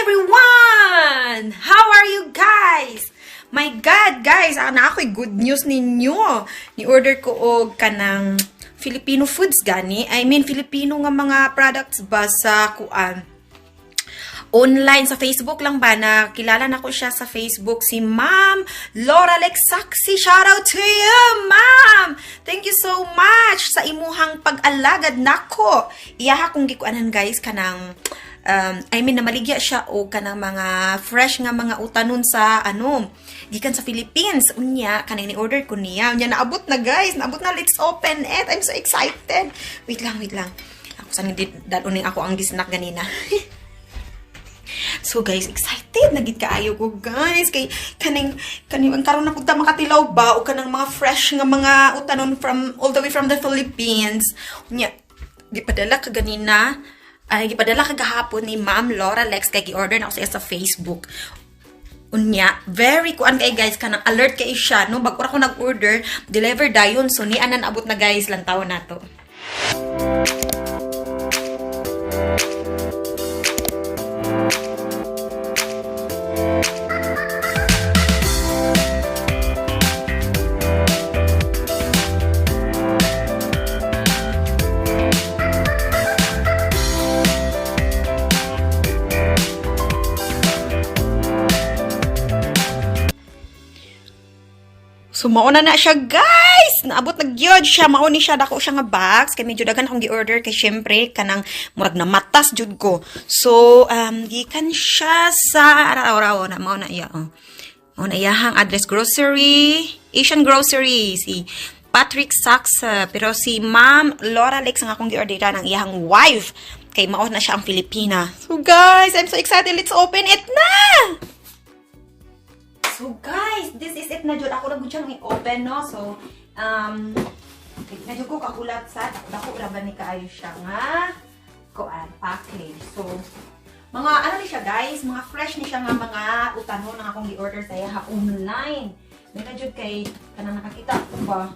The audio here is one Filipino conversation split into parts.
everyone! How are you guys? My God, guys, ana ako'y good news ninyo. Ni-order ko og kanang Filipino foods gani. I mean, Filipino nga mga products ba sa kuan. Online sa Facebook lang ba na kilala na ko siya sa Facebook si Ma'am Laura Lexaxi. Shout out to you, Ma'am! Thank you so much sa imuhang pag-alagad nako. Iyaha kong gikuanan guys kanang I mean namaligya siya o kanang mga fresh nga mga utanon sa gikan sa Philippines. Unya kanang ni-order ko niya. Unya naabot na guys, naabot na. Let's open it. I'm so excited. Wait lang. Ako sa daluning ako ang gisnak ganina. So guys, excited na gid kaayo ko guys kay kaning ang karon na pud ta makatilaw ba o kanang mga fresh nga mga utanon from all the way from the Philippines. Unya gipadala ka ganina ay gipadala kagahapon ni Ma'am Laura Lex kay gi-order na ako sa Facebook. Unya, very kuan kay guys kanang alert kay siya no bag ko nag-order, deliver dayon so ni anan abot na guys lang taon nato. So, mauna na siya, guys! Naabot na gyud siya. Mauni siya. Dako siya nga box. Kaya medyo dagan akong gi-order. Kaya syempre, kanang murag na matas jud ko. So, gikan siya sa araw-araw na. Mauna iya, Mauna iya hang address grocery. Asian Grocery. Si Patrick Sachs. Pero si Ma'am Laura Lex ang akong gi-order ng iyahang wife. Kaya mauna na siya ang Filipina. So, guys, I'm so excited. Let's open it na! So guys, this is it na jud. Ako na gud siyang i-open no. So na jud ko kakulat sa dako ra ba ni kaayo siya nga kuan package. So mga ano ni siya guys, mga fresh ni siya nga mga utanon nga akong gi-order sa iya online. Na jud kay kanang nakakita ko ba.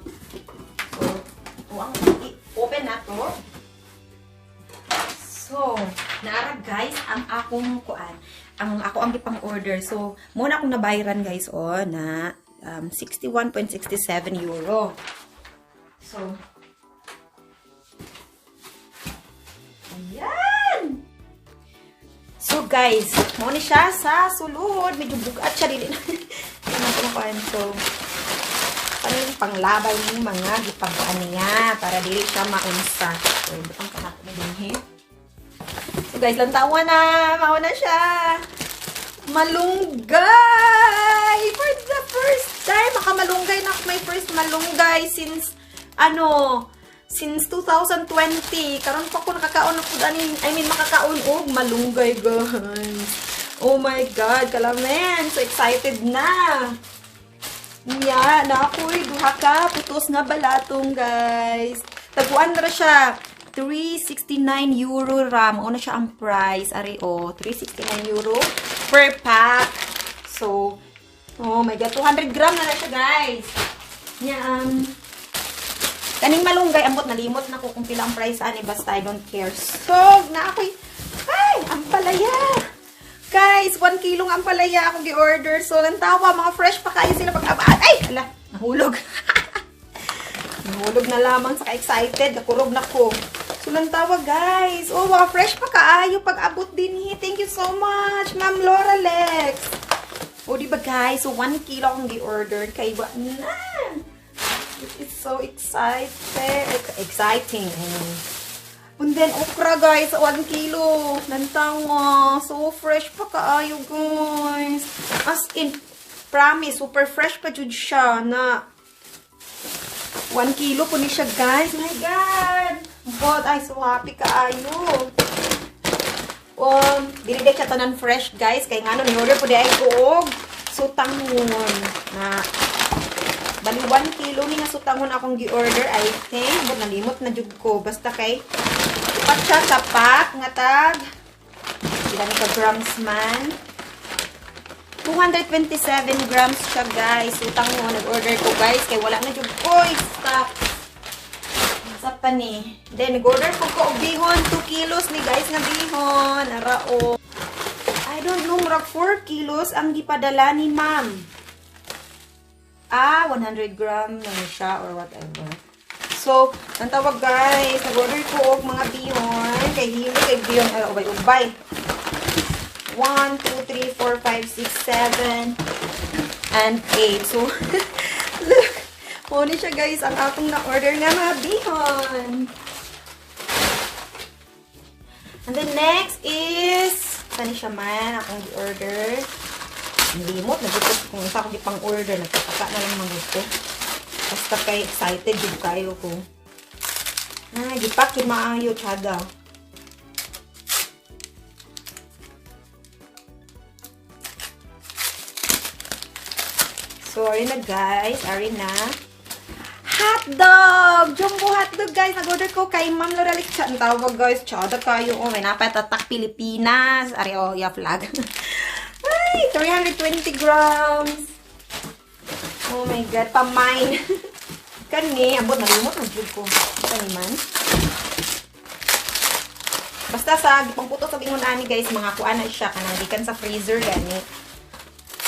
So ang i-open na to. So naara guys ang akong kuan. Ako ang gipang-order. So, muna akong nabayaran guys, na 61.67 euro. So, ayan! So, guys, muna siya sa sulod. Medyo bugat siya dili na. So, paano yung panglabay yung mga gipagkaan niya para dili siya maunsa. So, butang kanako na din, So guys, lantawan na. Mauna siya. Malunggay! For the first time, makamalunggay na my first malunggay since, since 2020. Karon pa ko nakakaon na po, makakaon og malunggay, guys. Oh my God, kalamen. So excited na. Yan, na ako'y duha ka. Putos nga balatong, guys. Taguan na siya. 369 euro ra. Mauna siya ang price. Ari, 369 euro per pack. So, oh my God, 200 gram na siya, guys. Yan. Kaning malunggay, ambot, nalimot na ko kung pila ang price, basta I don't care. So, na ako'y, ang palaya. Guys, 1 kilo ang palaya akong gi-order. So, lantawa, mga fresh pa kayo sila pag-abaan. Ala, nahulog. Nahulog na lamang sa ka-excited. Nakurog na ko. So, lantawa, guys. Oh, mga fresh pa kaayo pag-abot din. Thank you so much, Ma'am Laura Lex. Oh, diba, guys? So, 1 kilo akong gi-order. Kaya ba na? It is so exciting. And then, okra, guys. 1 kilo. Lantawa. So, fresh pa kaayo, guys. As in, promise, super fresh pa jud siya na 1 kilo po ni siya, guys. My God! God, I'm so happy kaayo. Dili siya tanan fresh, guys. Kaya nga ni-order po di ay kuog sutangon. Na, bali 1 kilo ni nga sutangon akong gi-order, I think. But nalimot na jud ko. Basta kay, ipat siya sa pack nga tag. Ilan ka grams man. 227 grams siya, guys. Utang mo, nag-order ko, guys. Kaya wala na jud ko. Stop. Sa pa ni. Then, nag-order ko bihon. 2 kilos ni, guys, na bihon. Narao. I don't murag 4 kilos ang gipadala ni ma'am. 100 gram na siya or whatever. So, ang tawag guys, nag-order ko og mga bihon. Kay hili, kay bihon, ubay-ubay. 1, 2, 3, 4, 5, 6, 7, and 8. So, look. Huli siya guys, ang akong na-order nga mga bihon. And then next is, kani siya man, akong i-order. Ang limot, nagutos kung isa akong ipang-order. Nagkataka na lang mga gusto. Basta kay excited yung kayo ko. Gipak yung maayo, tsada. So, ari na guys. Ari na. Hotdog! Jumbo hotdog guys. Nag-order ko kay Ma'am Loralex. Ang tawag guys. Tsada kayo. Oh, may napatatak Pilipinas. Ari, oh, ya flag. Ay, 320 grams. Oh my God, pamain. Kani, abot na limot ang jud ko. Kani man. Basta sa gipangputo sa bingon ani guys, mga kuan na siya kanang gikan sa freezer gani.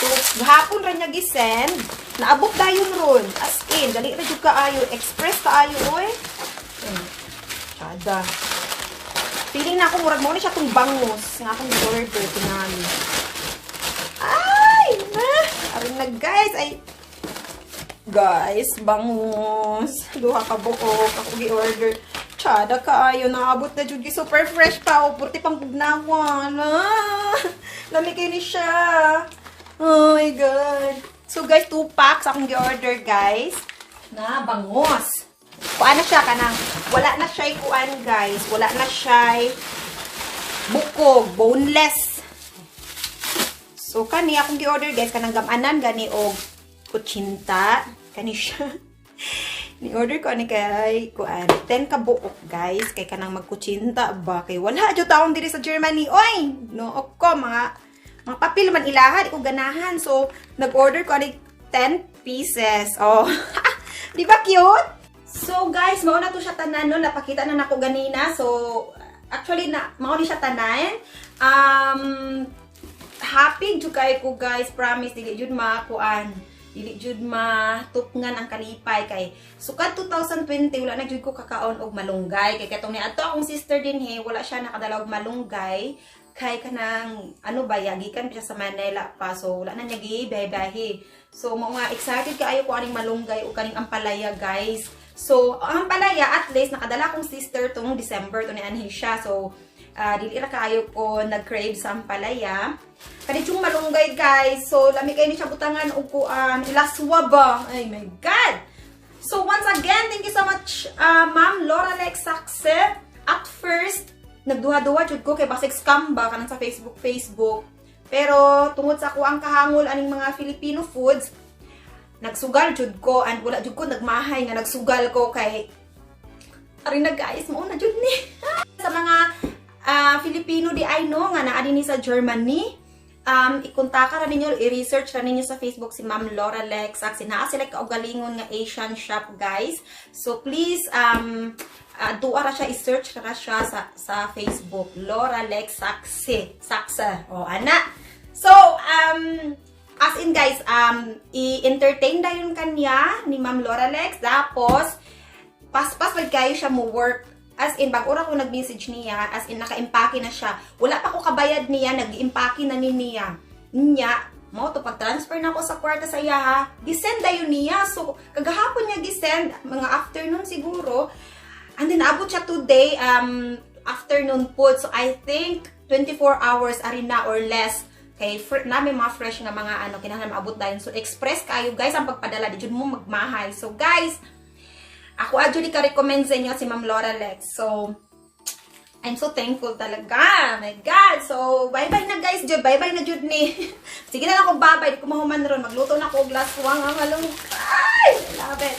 So, gahapon ra niya gisend, naabot dayon ron. As in, dali ra jud kaayo, express kaayo oy. Tsada. Feeling na ako murag mo ni siya tong bangus nga akong order tingali. Ay, na. Aron na guys, ay guys, bangus. Duha ka buok. Ako gi-order. Tsada kaayo. Naabot na jud. Super fresh pa. O, purti pang bugnawan. Lami kayo ni siya. Oh my God. So guys, 2 packs akong gi-order guys. Na bangus. Kuan na siya kanang. Wala na siya kuan guys. Wala na siya bukog. Boneless. So, kani akong gi-order guys. Kanang gamanan gani o kutsinta. Kani siya. Ni-order ko ani kay kuan 10 ka buok guys. Kay kanang magkutsinta ba. Kay wala dyo taong diri sa Germany. Oy! No, ko mga papel man ilahan. Iko ganahan. So, nag-order ko ani 10 pieces. Oh. Di ba cute? So, guys, mao na to siya tanan no. Napakita na nako ganina. So, actually, mao ni siya tanan. Happy jud kay ko guys. Promise, dili jud makuan. Dili jud matupngan ang kalipay kay sukad 2020 wala na jud ko kakaon og malunggay kay katong ni ato akong sister din wala siya nakadala og malunggay kay kanang ano ba gikan siya sa Manila pa so wala na niya gibahi. So mga excited kaayo ko aning malunggay o kaning ampalaya guys. So ang ampalaya at least nakadala akong sister tong December to ni anhi siya. So dili ra kaayo ko nag-crave sa ampalaya. Kanit yung malunggay guys. So, lami kayo ni siya butangan o kuan. Ilaswa ba? Ay my God! So, once again, thank you so much, Ma'am Loralex Saxe. At first, nagduha-duha jud ko kay basig scam ba kanang sa Facebook. Pero, tungod sa ako ang kahangol aning mga Filipino foods, nagsugal jud ko and wala jud ko nagmahay nga nagsugal ko kay ari na guys, mao na jud ni. Sa mga Filipino di ay no nga naa dinhi sa Germany. Ikontaka ra ninyo, i-research ra ninyo sa Facebook si Ma'am Loralex Saxe. Naa sila kaugalingon nga Asian shop guys. So please duwa ra siya i-search ra siya sa Facebook Loralex Saxe. O ana. So as in guys, i-entertain dayon kanya ni Ma'am Loralex tapos paspas pag kayo siya mo work. As in, bag-ura ko nag-message niya, as in, naka-impake na siya. Wala pa ko kabayad niya, nag-impake na niya. Mo to pag-transfer na ako sa kwarta sa iya, ha? Gisend dayon niya. So, kagahapon niya gisend, mga afternoon siguro. And then, abot siya today, afternoon po. So, I think, 24 hours, arena or less. Kay, namin mga fresh nga mga, kinahanglan maabot dayon. So, express kayo, guys, ang pagpadala. Di dyan mo magmahay. So, guys, ako actually ka-recommend sa inyo si Ma'am Loralex. So, I'm so thankful talaga. My God. So, bye-bye na guys. Bye-bye na jud ni. Sige na lang kung babay. Di ko mahuman ron. Magluto na ako og laswang ang malunggay. I love it.